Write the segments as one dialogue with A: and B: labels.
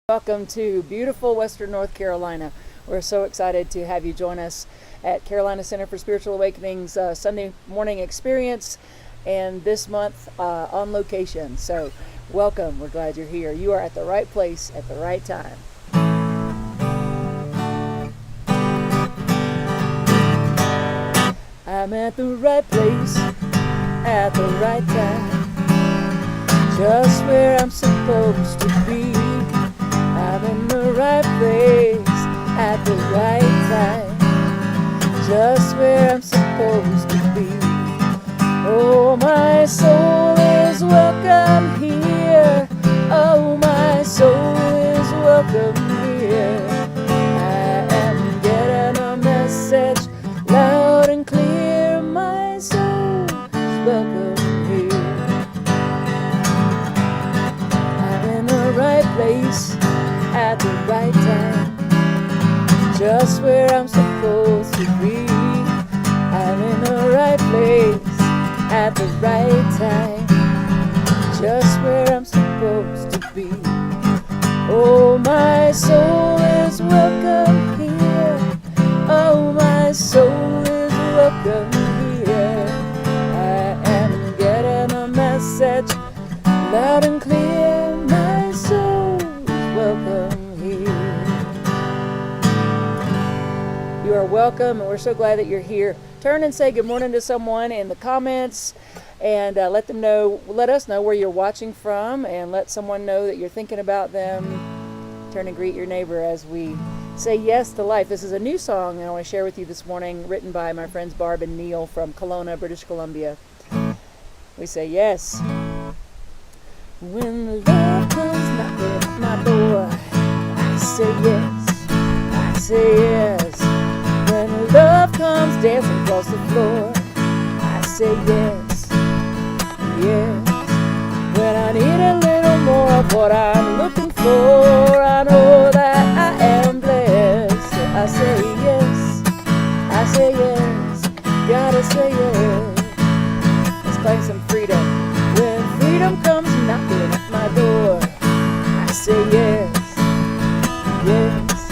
A: Welcome to beautiful Western North Carolina. We're so excited to have you join us at Carolina Center for Spiritual Awakening's Sunday morning experience, and this month on location. So welcome. We're glad you're here. You are at the right place at the right time. I'm at the right place at the right time, just where I'm supposed to be. I'm in the right place at the right time, just where I'm supposed to be. Oh, my soul is welcome here. Oh, my soul is welcome here. I am getting a message loud and clear. My soul is welcome here. I'm in the right place at the right time, just where I'm supposed to be. I'm in the right place at the right time, just where I'm supposed to be. Oh, my soul is welcome here. Oh, my soul is welcome here. I am getting a message loud and clear. My soul is welcome here. You are welcome, and we're so glad that you're here. Turn and say good morning to someone in the comments, and let us know where you're watching from, and let someone know that you're thinking about them. Turn and greet your neighbor as we say yes to life. This is a new song I want to share with you this morning, written by my friends Barb and Neil from Kelowna, British Columbia. We say yes. When the love comes knocking at my door, I say yes, I say yes. When love comes dancing across the floor, I say yes, yes. When I need a little more of what I'm looking for, I know that I am blessed. So I say yes, I say yes, gotta say yes. Let's claim some freedom. When freedom comes knocking at my door, I say yes, yes.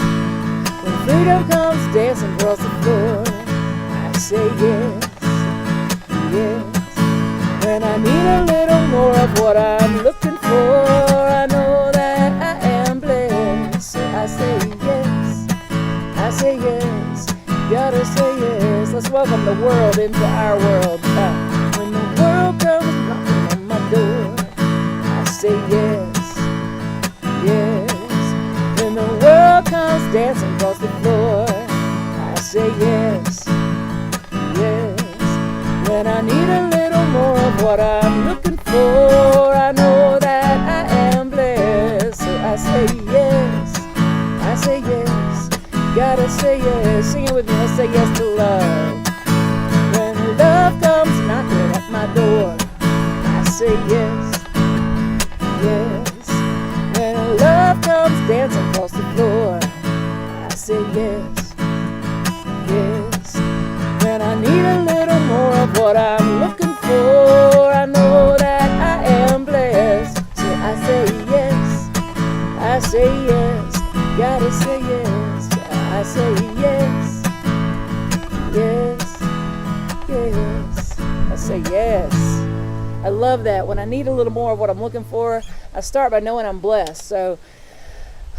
A: When freedom comes dancing across the floor, I say yes, yes. When I need a little more of what I'm looking for, I know that I am blessed. So I say yes, I say yes, gotta say yes. Let's welcome the world into our world. When the world comes knocking on my door, I say yes, yes. When the world comes dancing across the floor, I say yes, yes. When I need a little more of what I'm looking for, I know that I am blessed. So I say yes, I say yes, gotta say yes. Sing it with me, let's say yes to love. When love comes knocking at my door, I say yes, yes. When love comes dancing across the floor, I say yes, yes. When I need a little more of what I'm looking for, I know that I am blessed. So I say yes, I say yes, gotta say yes. I say yes, yes, yes. I say yes. I love that. When I need a little more of what I'm looking for, I start by knowing I'm blessed. So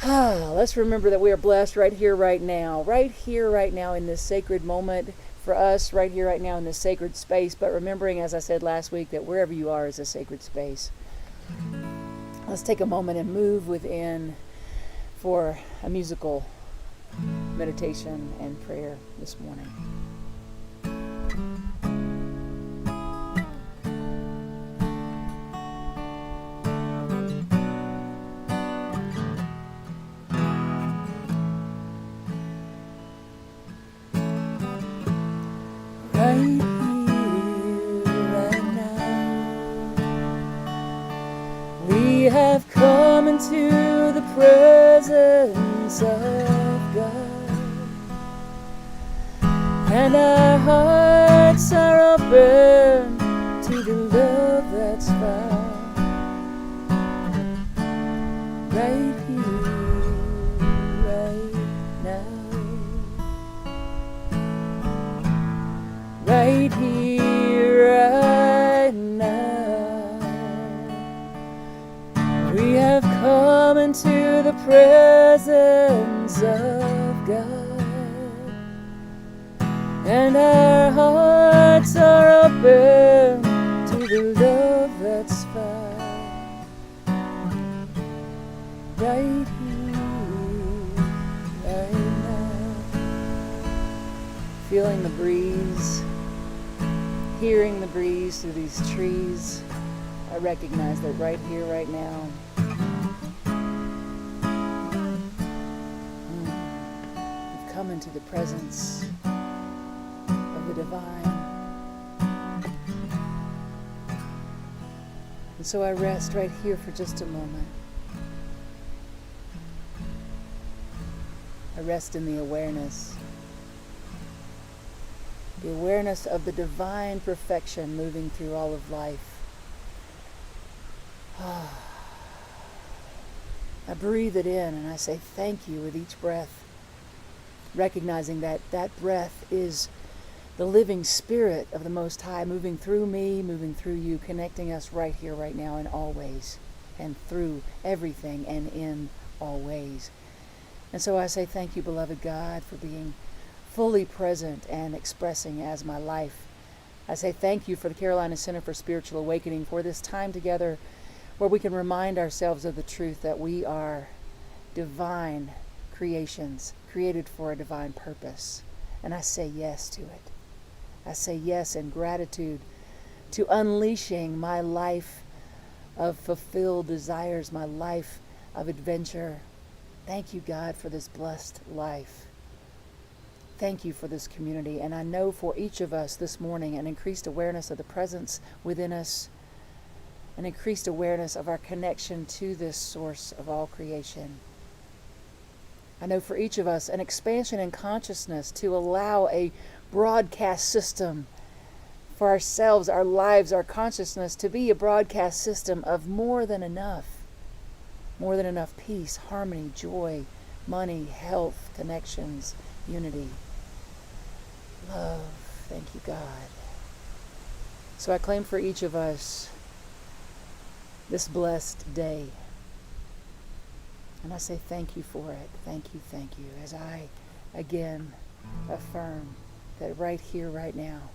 A: let's remember that we are blessed right here, right now in this sacred moment for us, right here, right now in this sacred space. But remembering, as I said last week, that wherever you are is a sacred space. Let's take a moment and move within for a musical meditation and prayer this morning. Right here, right now, we have come into the presence of God, and our hearts are open to the love that's found right here. presence of God, and our hearts are open to the love that's found right here, right now. Feeling the breeze, hearing the breeze through these trees, I recognize that right here, right now, we've come into the presence of the divine. And so I rest right here for just a moment. I rest in the awareness of the divine perfection moving through all of life. I breathe it in and I say thank you with each breath, recognizing that that breath is the living spirit of the Most High moving through me, moving through you, connecting us right here, right now, and always, and through everything and in all ways. And so I say thank you, beloved God, for being fully present and expressing as my life. I say thank you for the Carolina Center for Spiritual Awakening, for this time together where we can remind ourselves of the truth that we are divine creations, created for a divine purpose. And I say yes to it. I say yes in gratitude to unleashing my life of fulfilled desires, my life of adventure. Thank you, God, for this blessed life. Thank you for this community. And I know for each of us this morning an increased awareness of the presence within us, an increased awareness of our connection to this source of all creation. I know for each of us an expansion in consciousness to allow a broadcast system for ourselves, our lives, our consciousness to be a broadcast system of more than enough peace, harmony, joy, money, health, connections, unity, love. Thank you, God. So I claim for each of us this blessed day. And I say thank you for it. Thank you, as I again affirm that right here, right now,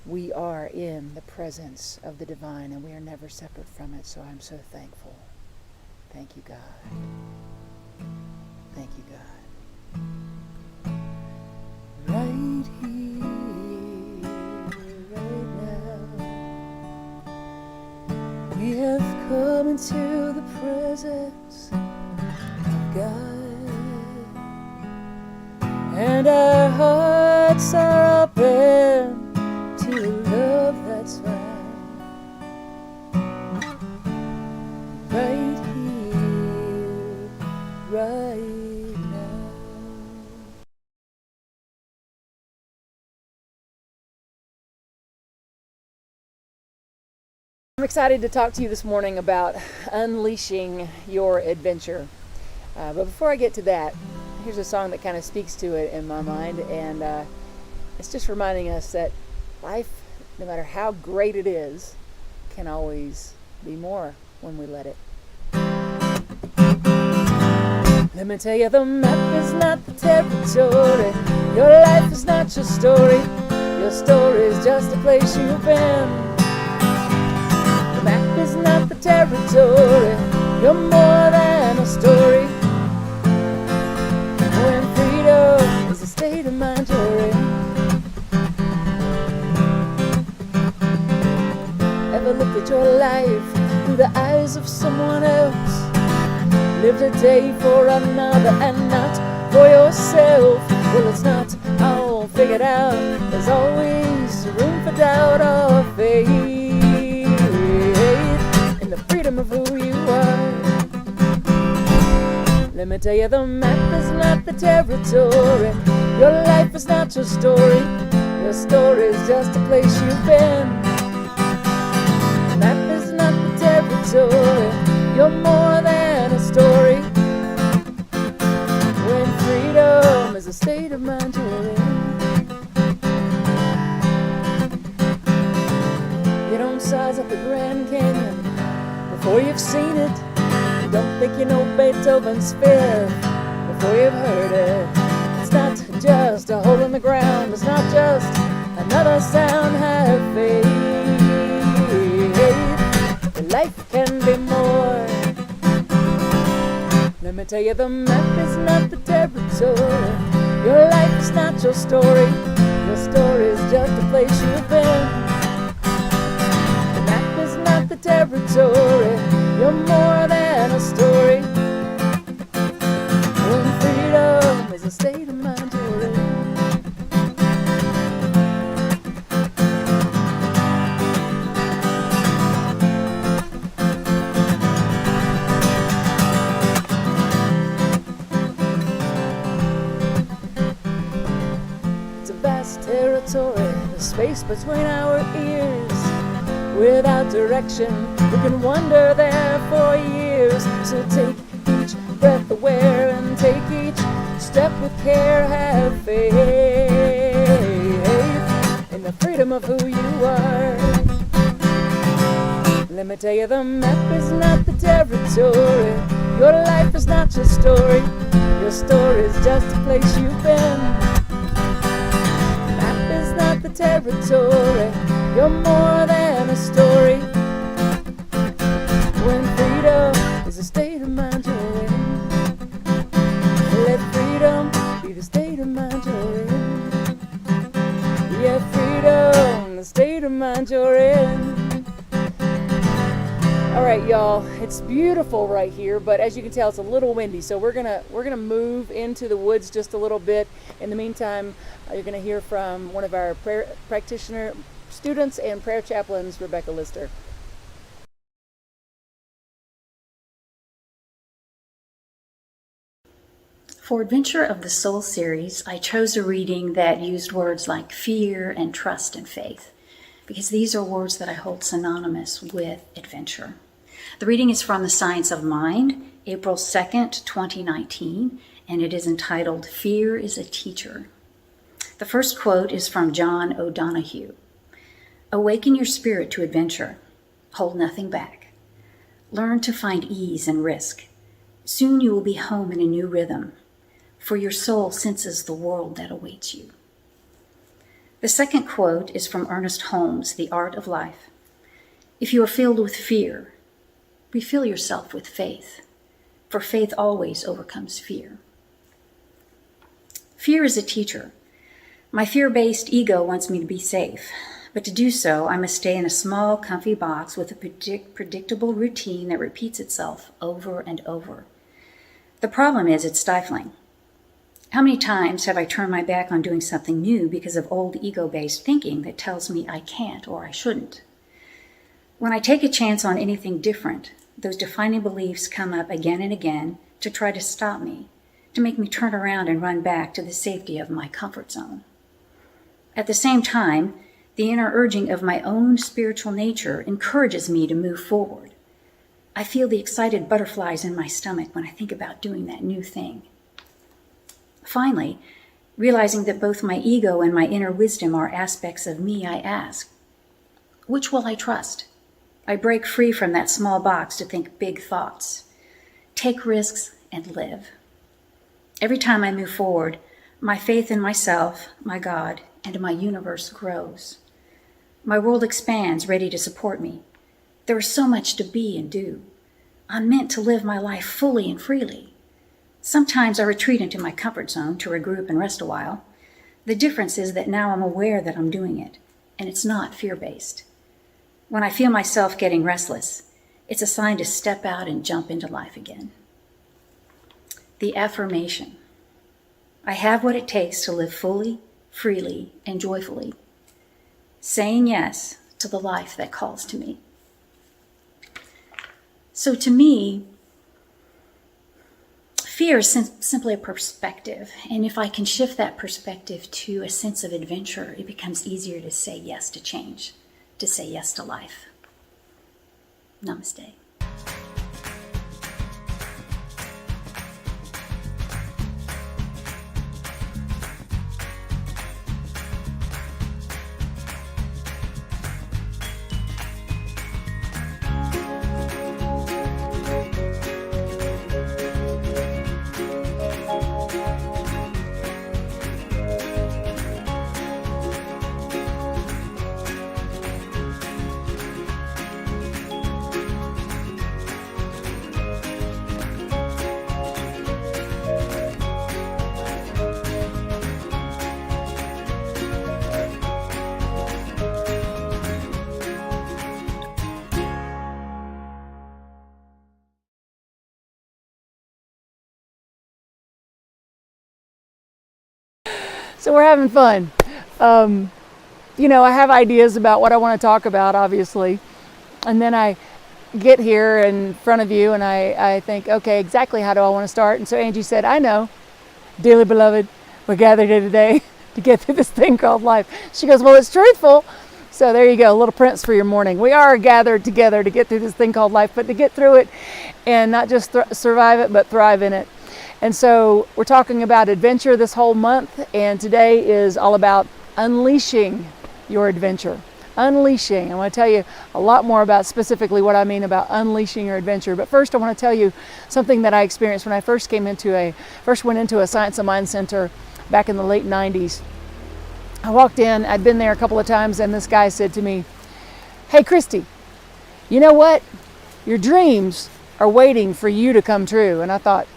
A: we are in the presence of the divine and we are never separate from it. So I'm so thankful. Thank you, God. Thank you, God. Right here, right now, we have come into the presence of God, and our hearts are open to the love that's found right here, right now. I'm excited to talk to you this morning about unleashing your adventure. But before I get to that, here's a song that kind of speaks to it in my mind, and it's just reminding us that life, no matter how great it is, can always be more when we let it. Let me tell you, the map is not the territory. Your life is not your story. Your story is just a place you've been. The map is not the territory. You're more than a story. When freedom is a state of mind you're in. Ever looked at your life through the eyes of someone else? Lived a day for another and not for yourself? Well, it's not all figured out. There's always room for doubt or faith in the freedom of who you are. Let me tell you, the map is not the territory. Your life is not your story. Your story is just a place you've been. The map is not the territory. You're more than a story. When freedom is a state of mind you're in. You don't size up the Grand Canyon before you've seen it. You don't think you know Beethoven's Fifth before you've heard it. It's not just a hole in the ground, it's not just another sound. Have faith, your life can be more. Let me tell you, the map is not the territory. Your life is not your story. Your story is just a place you've been. The map is not the territory. You're more than a story. When freedom is a state of mind you're in. It's a vast territory, the space between our ears. Without direction, we can wander there for years. So take each breath aware and take each step with care. Have faith in the freedom of who you are. Let me tell you, the map is not the territory. Your life is not your story. Your story is just a place you've been. The map is not the territory. You're more than a story. When freedom is a state of mind you're in. Let freedom be the state of mind you're in. Yeah, freedom, the state of mind you're in. All right, y'all, it's beautiful right here, but as you can tell, it's a little windy, so we're gonna move into the woods just a little bit. In the meantime, you're gonna hear from one of our prayer practitioner students and prayer chaplains, Rebecca Lister.
B: For Adventure of the Soul series, I chose a reading that used words like fear and trust and faith, because these are words that I hold synonymous with adventure. The reading is from The Science of Mind, April 2nd, 2019, and it is entitled, Fear is a Teacher. The first quote is from John O'Donohue. Awaken your spirit to adventure. Hold nothing back. Learn to find ease and risk. Soon you will be home in a new rhythm, for your soul senses the world that awaits you. The second quote is from Ernest Holmes' The Art of Life. If you are filled with fear, refill yourself with faith, for faith always overcomes fear. Fear is a teacher. My fear-based ego wants me to be safe, but to do so, I must stay in a small, comfy box with a predictable routine that repeats itself over and over. The problem is it's stifling. How many times have I turned my back on doing something new because of old ego-based thinking that tells me I can't or I shouldn't? When I take a chance on anything different, those defining beliefs come up again and again to try to stop me, to make me turn around and run back to the safety of my comfort zone. At the same time, the inner urging of my own spiritual nature encourages me to move forward. I feel the excited butterflies in my stomach when I think about doing that new thing. Finally, realizing that both my ego and my inner wisdom are aspects of me, I ask, which will I trust? I break free from that small box to think big thoughts, take risks, and live. Every time I move forward, my faith in myself, my God, and my universe grows. My world expands, ready to support me. There is so much to be and do. I'm meant to live my life fully and freely. Sometimes I retreat into my comfort zone to regroup and rest a while. The difference is that now I'm aware that I'm doing it, and it's not fear-based. When I feel myself getting restless, it's a sign to step out and jump into life again. The affirmation. I have what it takes to live fully, freely, and joyfully. Saying yes to the life that calls to me. So to me, fear is simply a perspective. And if I can shift that perspective to a sense of adventure, it becomes easier to say yes to change, to say yes to life. Namaste.
A: So we're having fun. I have ideas about what I want to talk about, obviously. And then I get here in front of you and I think, okay, exactly how do I want to start? And so Angie said, I know, dearly beloved, we're gathered here today to get through this thing called life. She goes, well, it's truthful. So there you go, a little Prince for your morning. We are gathered together to get through this thing called life, but to get through it and not just survive it, but thrive in it. And so we're talking about adventure this whole month, and today is all about unleashing your adventure. Unleashing. I want to tell you a lot more about specifically what I mean about unleashing your adventure. But first, I want to tell you something that I experienced when I first went into a Science of Mind center back in the late 90s. I walked in, I'd been there a couple of times, and this guy said to me, hey, Christy, you know what? Your dreams are waiting for you to come true. And I thought,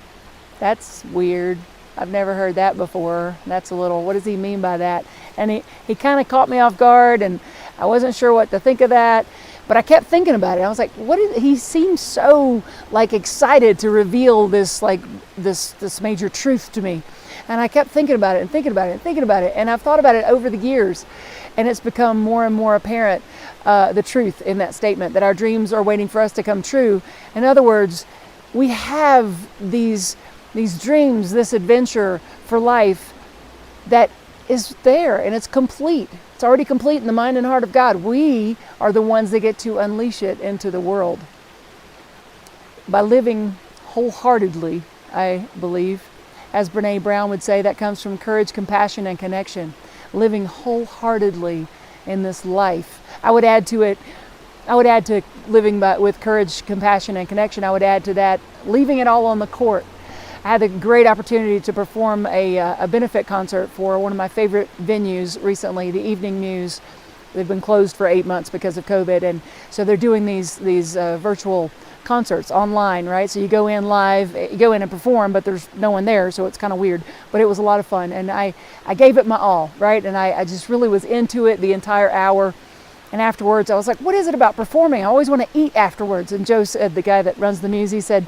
A: that's weird. I've never heard that before. That's a little, what does he mean by that? And he kind of caught me off guard, and I wasn't sure what to think of that. But I kept thinking about it. I was like, he seemed so excited to reveal this major truth to me. And I kept thinking about it and thinking about it and thinking about it. And I've thought about it over the years. And it's become more and more apparent, the truth in that statement, that our dreams are waiting for us to come true. In other words, we have these dreams, this adventure for life that is there and it's complete. It's already complete in the mind and heart of God. We are the ones that get to unleash it into the world. By living wholeheartedly, I believe, as Brene Brown would say, that comes from courage, compassion, and connection. Living wholeheartedly in this life. I would add to living with courage, compassion, and connection, I would add to that leaving it all on the court. I had the great opportunity to perform a benefit concert for one of my favorite venues recently, the Evening Muse. They've been closed for 8 months because of COVID, and so they're doing these virtual concerts online, right? So you go in live, you go in and perform, but there's no one there, so it's kind of weird. But it was a lot of fun, and I gave it my all, right? And I just really was into it the entire hour. And afterwards, I was like, what is it about performing? I always want to eat afterwards. And Joe said, the guy that runs the Muse, he said,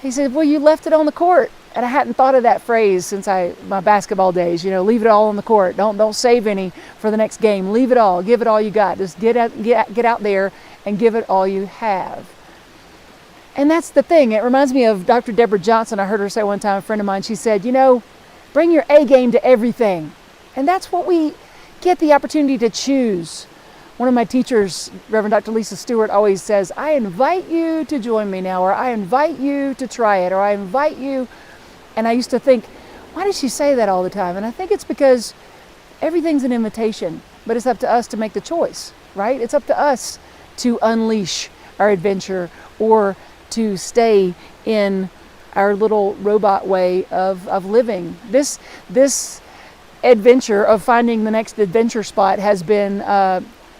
A: well, you left it on the court. And I hadn't thought of that phrase since my basketball days, leave it all on the court. Don't save any for the next game. Leave it all. Give it all you got. Just get out there and give it all you have. And that's the thing. It reminds me of Dr. Deborah Johnson. I heard her say one time, a friend of mine, she said, bring your A game to everything. And that's what we get the opportunity to choose. One of my teachers, Reverend Dr. Lisa Stewart, always says, I invite you to join me now, or I invite you to try it, or I invite you. And I used to think, why does she say that all the time? And I think it's because everything's an invitation, but it's up to us to make the choice, right? It's up to us to unleash our adventure or to stay in our little robot way of living. This adventure of finding the next adventure spot has been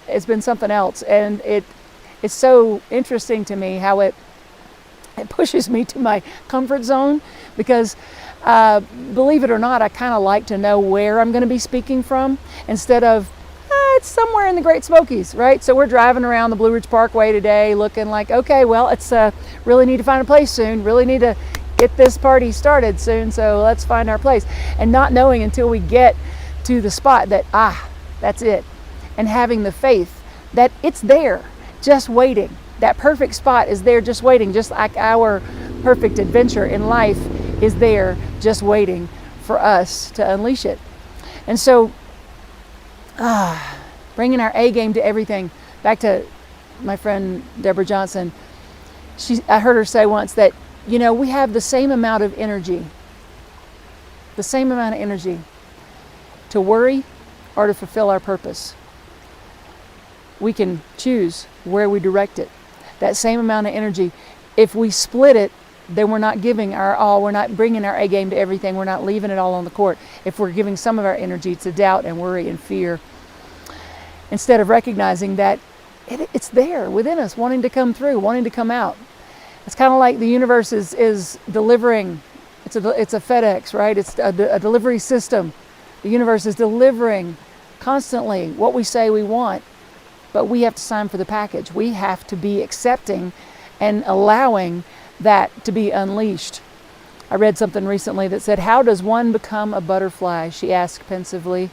A: it's been something else, and it's so interesting to me how it pushes me to my comfort zone, because believe it or not, I kind of like to know where I'm going to be speaking from instead of it's somewhere in the Great Smokies, right? So we're driving around the Blue Ridge Parkway today looking like, okay, well, it's really need to find a place soon, really need to get this party started soon, so let's find our place. And not knowing until we get to the spot that, that's it. And having the faith that it's there, just waiting. That perfect spot is there just waiting, just like our perfect adventure in life is there just waiting for us to unleash it. And so, bringing our A game to everything. Back to my friend Deborah Johnson. I heard her say once that, we have the same amount of energy to worry or to fulfill our purpose. We can choose where we direct it. That same amount of energy. If we split it, then we're not giving our all. We're not bringing our A game to everything. We're not leaving it all on the court. If we're giving some of our energy to doubt and worry and fear, instead of recognizing that it's there within us, wanting to come through, wanting to come out. It's kind of like the universe is delivering. It's a FedEx, right? It's a delivery system. The universe is delivering constantly what we say we want, but we have to sign for the package. We have to be accepting and allowing that to be unleashed. I read something recently that said, "How does one become a butterfly?" she asked pensively.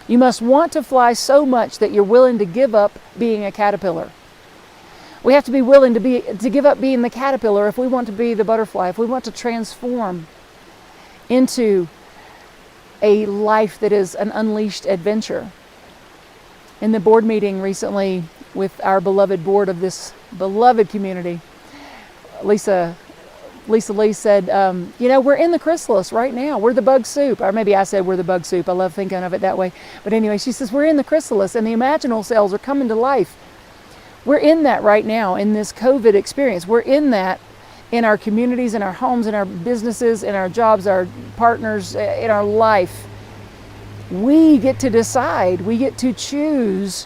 A: "You must want to fly so much that you're willing to give up being a caterpillar." We have to be willing to give up being the caterpillar if we want to be the butterfly, if we want to transform into a life that is an unleashed adventure. In the board meeting recently with our beloved board of this beloved community, Lisa Lee said, we're in the chrysalis right now. We're the bug soup. Or maybe I said we're the bug soup. I love thinking of it that way. But anyway, she says, we're in the chrysalis and the imaginal cells are coming to life. We're in that right now in this COVID experience. We're in that in our communities, in our homes, in our businesses, in our jobs, our partners, in our life. We get to decide. We get to choose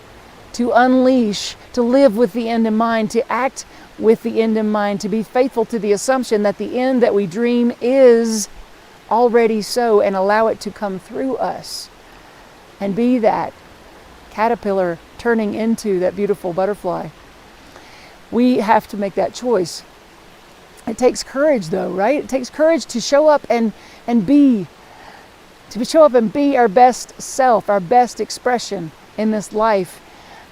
A: to unleash, to live with the end in mind, to act with the end in mind, to be faithful to the assumption that the end that we dream is already so, and allow it to come through us and be that caterpillar turning into that beautiful butterfly. We have to make that choice. It takes courage though, right? It takes courage to show up and be our best self, our best expression in this life.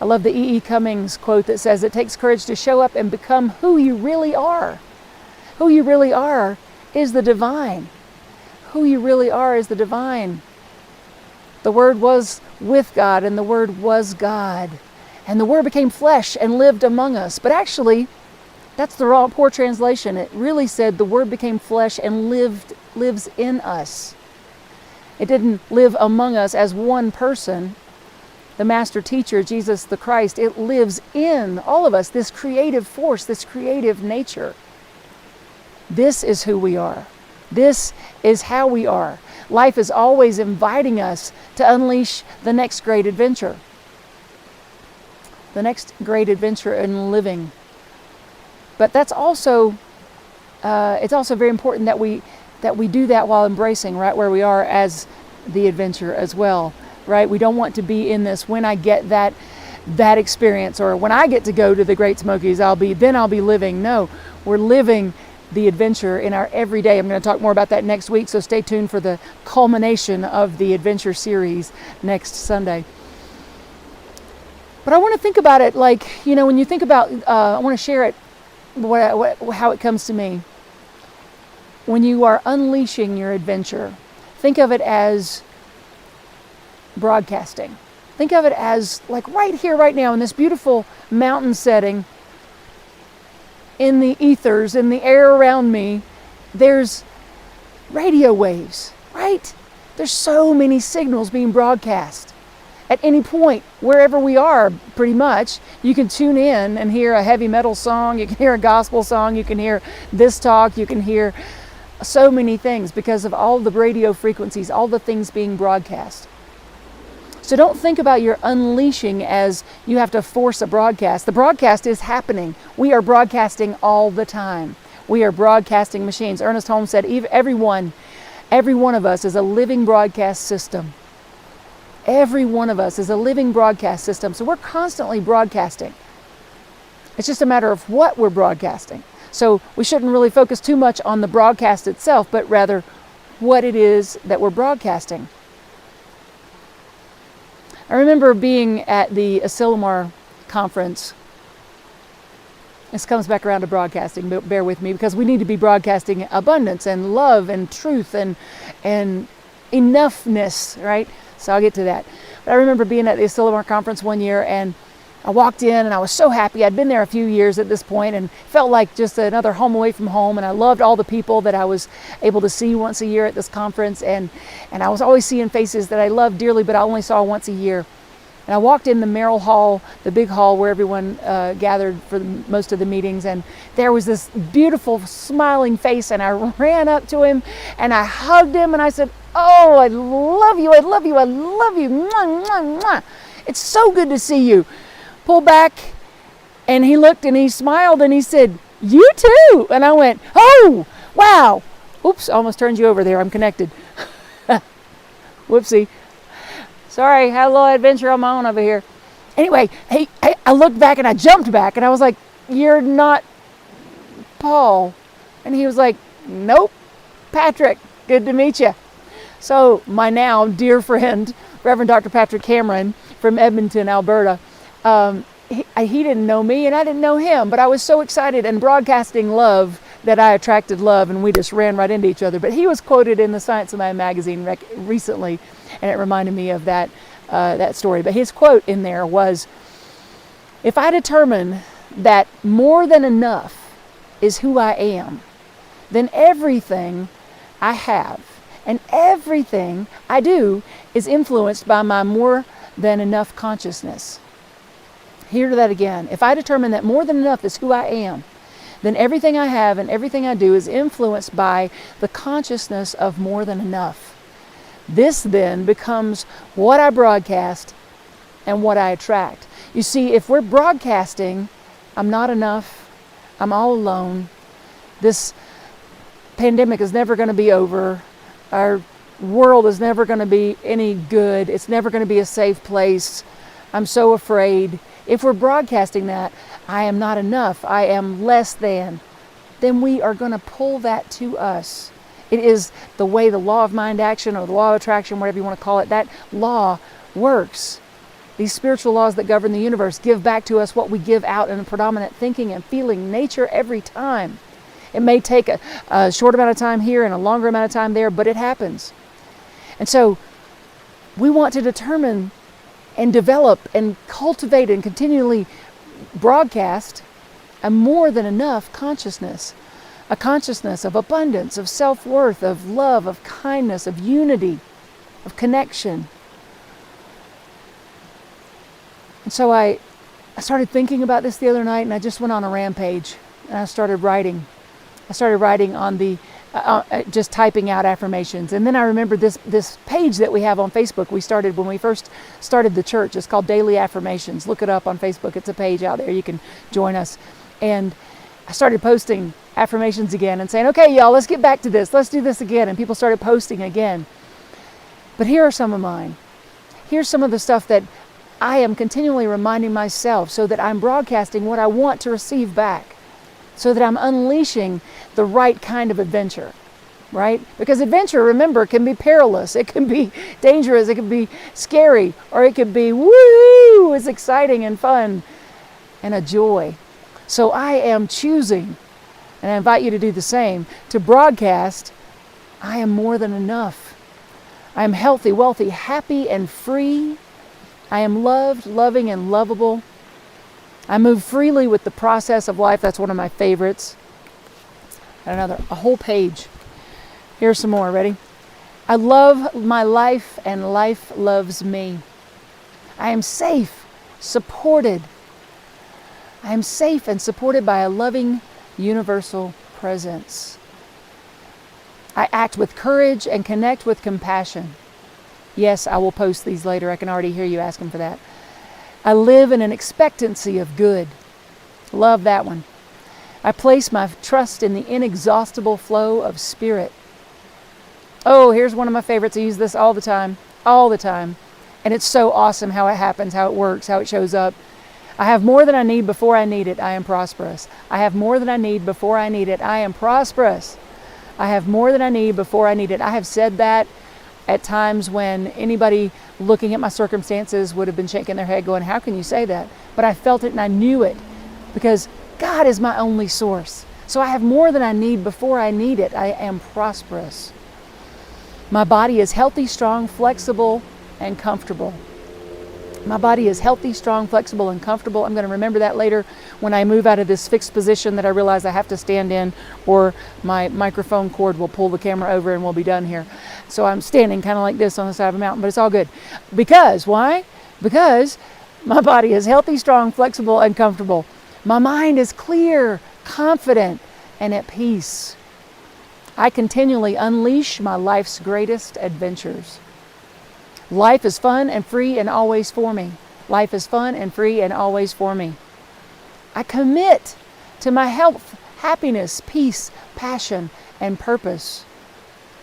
A: I love the E.E. Cummings quote that says, it takes courage to show up and become who you really are. Who you really are is the divine. Who you really are is the divine. The Word was with God, and the Word was God. And the Word became flesh and lived among us. But actually, that's the wrong, poor translation. It really said the Word became flesh and lives in us. It didn't live among us as one person. The master teacher, Jesus the Christ, it lives in all of us, this creative force, this creative nature. This is who we are. This is how we are. Life is always inviting us to unleash the next great adventure. The next great adventure in living. But that's also, it's also very important that we do that while embracing right where we are as the adventure as well. Right? We don't want to be in this when I get that experience, or when I get to go to the Great Smokies, I'll be living. No, we're living the adventure in our everyday. I'm going to talk more about that next week, so stay tuned for the culmination of the adventure series next Sunday. But I want to think about it like, when you think about, I want to share it, how it comes to me. When you are unleashing your adventure, think of it as broadcasting. Think of it as like right here, right now, in this beautiful mountain setting, in the ethers, in the air around me, there's radio waves, right? There's so many signals being broadcast. At any point, wherever we are, pretty much, you can tune in and hear a heavy metal song, you can hear a gospel song, you can hear this talk, you can hear so many things because of all the radio frequencies, all the things being broadcast. So don't think about your unleashing as you have to force a broadcast. The broadcast is happening. We are broadcasting all the time. We are broadcasting machines. Ernest Holmes said, every one of us is a living broadcast system. Every one of us is a living broadcast system. So we're constantly broadcasting. It's just a matter of what we're broadcasting. So we shouldn't really focus too much on the broadcast itself, but rather what it is that we're broadcasting. I remember being at the Asilomar conference. This comes back around to broadcasting, but bear with me, because we need to be broadcasting abundance and love and truth and enoughness, right? So I'll get to that. But I remember being at the Asilomar conference one year, and I walked in and I was so happy. I'd been there a few years at this point and felt like just another home away from home. And I loved all the people that I was able to see once a year at this conference. And I was always seeing faces that I loved dearly, but I only saw once a year. And I walked in the Merrill Hall, the big hall where everyone gathered for most of the meetings. And there was this beautiful smiling face. And I ran up to him and I hugged him and I said, "Oh, I love you. I love you. I love you. Mwah, mwah, mwah. It's so good to see you." Pull back, and he looked and he smiled and he said, "You too." And I went, "Oh, wow. Oops, almost turned you over there. I'm connected." Whoopsie. Sorry, had a little adventure on my own over here. Anyway, I looked back and I jumped back and I was like, "You're not Paul." And he was like, "Nope." Patrick, good to meet you. So my now dear friend, Reverend Dr. Patrick Cameron from Edmonton, Alberta, he didn't know me and I didn't know him, but I was so excited and broadcasting love that I attracted love, and we just ran right into each other. But he was quoted in the Science of Man magazine recently, and it reminded me of that story. But his quote in there was, "If I determine that more than enough is who I am, then everything I have and everything I do is influenced by my more than enough consciousness." Hear that again. If I determine that more than enough is who I am, then everything I have and everything I do is influenced by the consciousness of more than enough. This then becomes what I broadcast and what I attract. You see, if we're broadcasting, I'm not enough, I'm all alone, this pandemic is never going to be over, our world is never going to be any good, it's never going to be a safe place, I'm so afraid. If we're broadcasting that, I am not enough, I am less than, then we are going to pull that to us. It is the way the law of mind action or the law of attraction, whatever you want to call it, that law works. These spiritual laws that govern the universe give back to us what we give out in a predominant thinking and feeling nature every time. It may take a short amount of time here and a longer amount of time there, but it happens. And so we want to determine and develop and cultivate and continually broadcast a more than enough consciousness, a consciousness of abundance, of self-worth, of love, of kindness, of unity, of connection. And so I started thinking about this the other night, and I just went on a rampage, and I started writing. I started writing on the, just typing out affirmations. And then I remembered this page that we have on Facebook. We started when we first started the church. It's called Daily Affirmations. Look it up on Facebook. It's a page out there. You can join us. And I started posting affirmations again and saying, okay, y'all, let's get back to this. Let's do this again. And people started posting again. But here are some of mine. Here's some of the stuff that I am continually reminding myself so that I'm broadcasting what I want to receive back, so that I'm unleashing the right kind of adventure, right? Because adventure, remember, can be perilous. It can be dangerous. It can be scary. Or it could be, woo, it's exciting and fun and a joy. So I am choosing, and I invite you to do the same, to broadcast, I am more than enough. I am healthy, wealthy, happy, and free. I am loved, loving, and lovable. I move freely with the process of life. That's one of my favorites. A whole page. Here's some more. Ready? I love my life and life loves me. I am safe, supported. I am safe and supported by a loving universal presence. I act with courage and connect with compassion. Yes, I will post these later. I can already hear you asking for that. I live in an expectancy of good. Love that one. I place my trust in the inexhaustible flow of spirit. Oh, here's one of my favorites. I use this all the time. And it's so awesome how it happens, how it works, how it shows up. I have more than I need before I need it. I am prosperous. I have more than I need before I need it. I am prosperous. I have more than I need before I need it. I have said that at times when anybody looking at my circumstances would have been shaking their head going, how can you say that? But I felt it and I knew it because God is my only source. So I have more than I need before I need it. I am prosperous. My body is healthy, strong, flexible, and comfortable. My body is healthy, strong, flexible, and comfortable. I'm going to remember that later when I move out of this fixed position that I realize I have to stand in, or my microphone cord will pull the camera over and we'll be done here. So I'm standing kind of like this on the side of a mountain, but it's all good. Because, why? Because my body is healthy, strong, flexible, and comfortable. My mind is clear, confident, and at peace. I continually unleash my life's greatest adventures. Life is fun and free and always for me. Life is fun and free and always for me. I commit to my health, happiness, peace, passion, and purpose.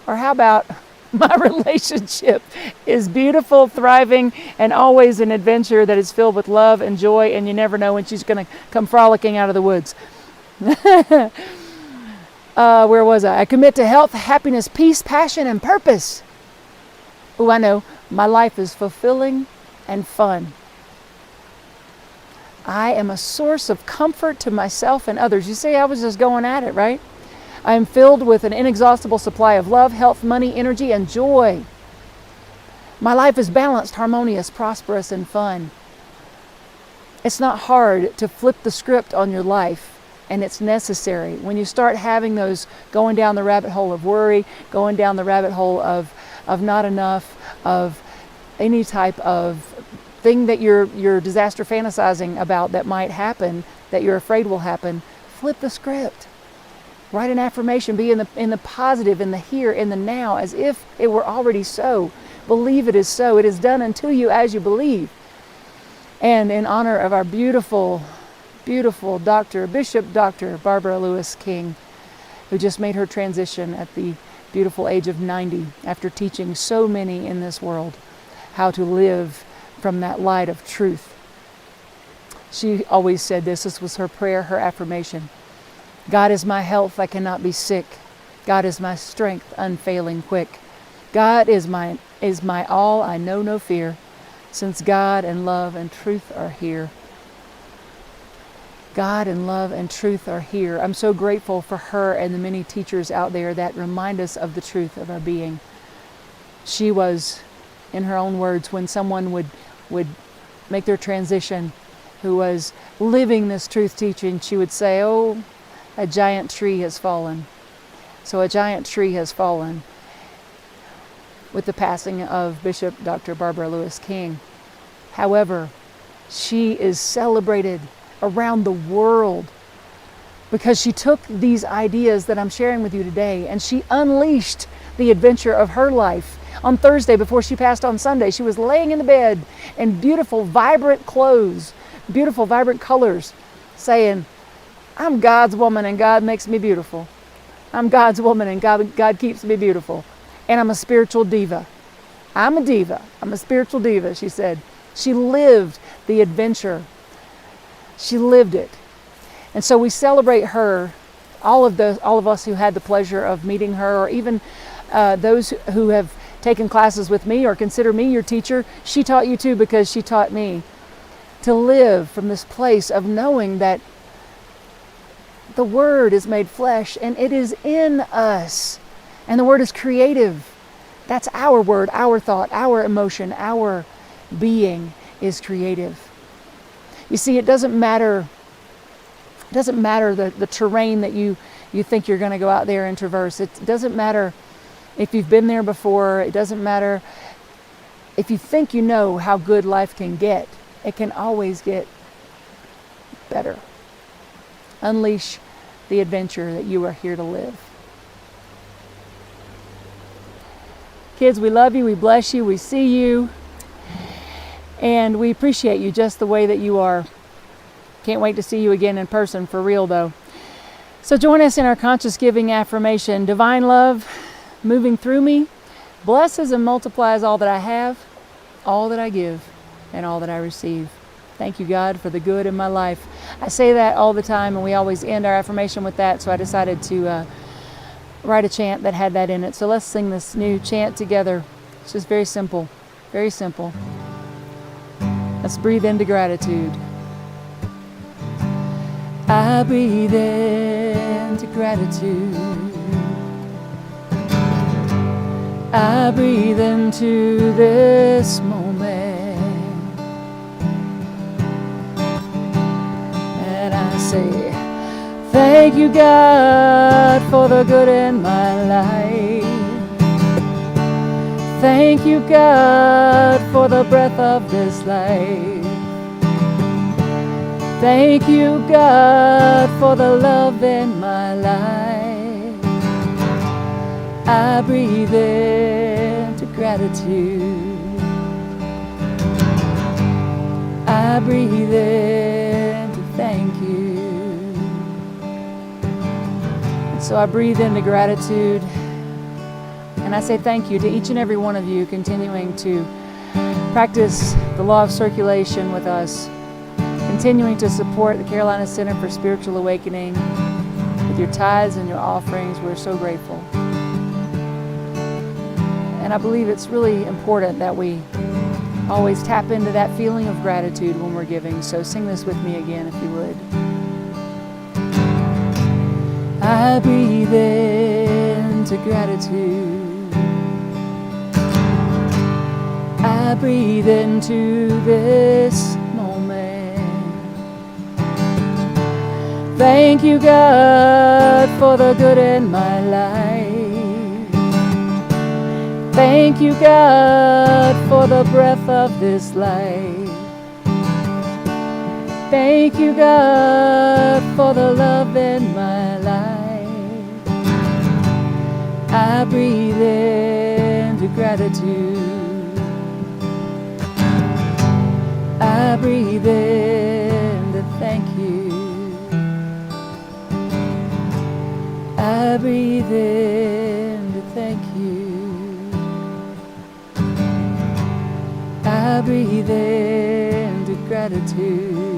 A: Or how about my relationship is beautiful, thriving, and always an adventure that is filled with love and joy, and you never know when she's going to come frolicking out of the woods. Where was I? I commit to health, happiness, peace, passion, and purpose. Oh, I know. My life is fulfilling and fun. I am a source of comfort to myself and others. You see, I was just going at it, right? I am filled with an inexhaustible supply of love, health, money, energy, and joy. My life is balanced, harmonious, prosperous, and fun. It's not hard to flip the script on your life, and it's necessary. When you start having those, going down the rabbit hole of worry, going down the rabbit hole of not enough, of any type of thing that you're disaster fantasizing about that might happen, that you're afraid will happen, flip the script. Write an affirmation. Be in the positive, in the here, in the now, as if it were already so. Believe it is so. It is done unto you as you believe. And in honor of our beautiful, beautiful Bishop Dr. Barbara Lewis King, who just made her transition at the beautiful age of 90 after teaching so many in this world how to live from that light of truth. She always said this was her prayer, her affirmation. God is my health, I cannot be sick. God is my strength, unfailing quick. God is my all, I know no fear, since God and love and truth are here. God and love and truth are here. I'm so grateful for her and the many teachers out there that remind us of the truth of our being. She was, in her own words, when someone would make their transition, who was living this truth teaching, she would say, oh, a giant tree has fallen. So a giant tree has fallen with the passing of Bishop Dr. Barbara Lewis King. However, she is celebrated around the world because she took these ideas that I'm sharing with you today and she unleashed the adventure of her life. On Thursday, before she passed on Sunday, she was laying in the bed in beautiful, vibrant clothes, beautiful, vibrant colors, saying, I'm God's woman and God makes me beautiful. I'm God's woman and God keeps me beautiful. And I'm a spiritual diva. I'm a diva. I'm a spiritual diva, she said. She lived the adventure. She lived it. And so we celebrate her, all of us who had the pleasure of meeting her, or even those who have taken classes with me or consider me your teacher. She taught you too because she taught me to live from this place of knowing that the Word is made flesh and it is in us. And the Word is creative. That's our word, our thought, our emotion, our being is creative. You see, it doesn't matter the terrain that you think you're going to go out there and traverse. It doesn't matter if you've been there before. It doesn't matter if you think you know how good life can get. It can always get better. Unleash the adventure that you are here to live. Kids, we love you, we bless you, we see you, and we appreciate you just the way that you are. Can't wait to see you again in person, for real though. So join us in our conscious giving affirmation. Divine love moving through me blesses and multiplies all that I have, all that I give, and all that I receive. Thank you, God, for the good in my life. I say that all the time, and we always end our affirmation with that, so I decided to write a chant that had that in it. So let's sing this new chant together. It's just very simple, very simple. Let's breathe into gratitude. I breathe into gratitude. I breathe into this moment. And I say, thank you, God, for the good in my life. Thank you, God, for the breath of this life. Thank you, God, for the love in my life. I breathe into gratitude. I breathe into thank you. And so I breathe into gratitude. And I say thank you to each and every one of you continuing to practice the law of circulation with us, continuing to support the Carolina Center for Spiritual Awakening, the with your tithes and your offerings. We're so grateful. And I believe it's really important that we always tap into that feeling of gratitude when we're giving. So sing this with me again if you would. I breathe into gratitude. I breathe into this moment. Thank you, God, for the good in my life. Thank you, God, for the breath of this life. Thank you, God, for the love in my life. I breathe into gratitude. I breathe in to thank you. I breathe in to thank you. I breathe into gratitude.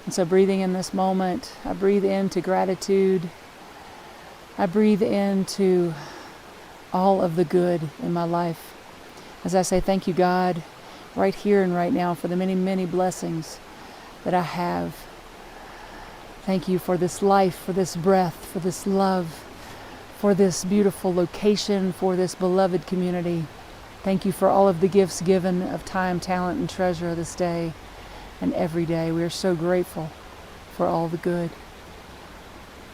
A: And so breathing in this moment, I breathe into gratitude. I breathe into all of the good in my life. As I say, thank you, God, right here and right now for the many, many blessings that I have. Thank you for this life, for this breath, for this love, for this beautiful location, for this beloved community. Thank you for all of the gifts given of time, talent, and treasure this day and every day. We are so grateful for all the good.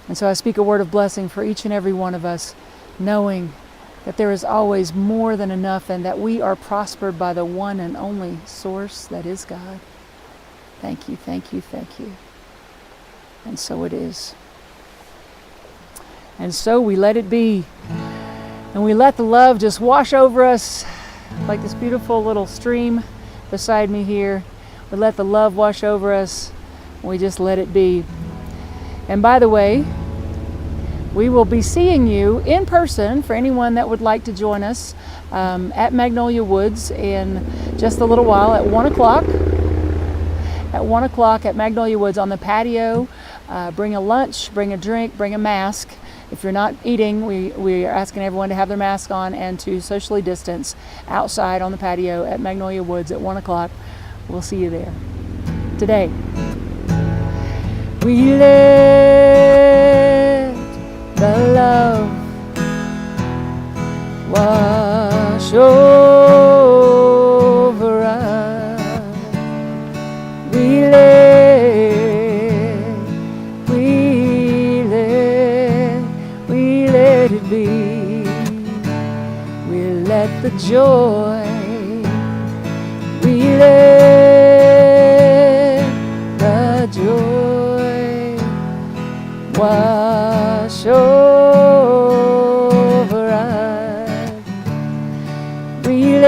A: And so I speak a word of blessing for each and every one of us, knowing that there is always more than enough and that we are prospered by the one and only source that is God. Thank you, thank you, thank you. And so it is. And so we let it be. And we let the love just wash over us like this beautiful little stream beside me here. We let the love wash over us. And we just let it be. And by the way, we will be seeing you in person for anyone that would like to join us at Magnolia Woods in just a little while at 1 o'clock. At 1 o'clock at Magnolia Woods on the patio. Bring a lunch, bring a drink, bring a mask. If you're not eating, we are asking everyone to have their mask on and to socially distance outside on the patio at Magnolia Woods at 1 o'clock. We'll see you there. Today, we let the love wash over us. We let it be. We let the joy. We let the joy wash over us. We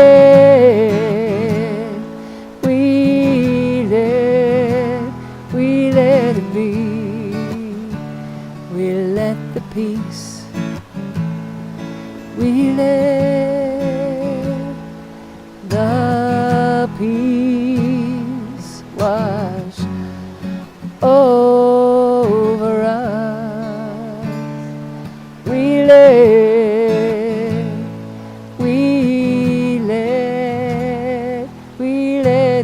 A: let it be. We let the peace. We let the peace wash over us. We let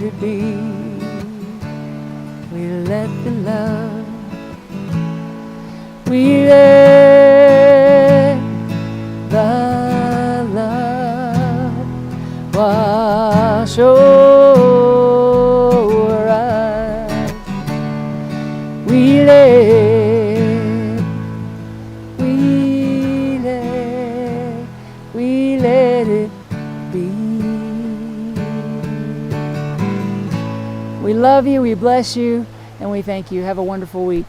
A: it be. We let the love. We let the love wash over us. We let it be. We love you, we bless you, and we thank you. Have a wonderful week.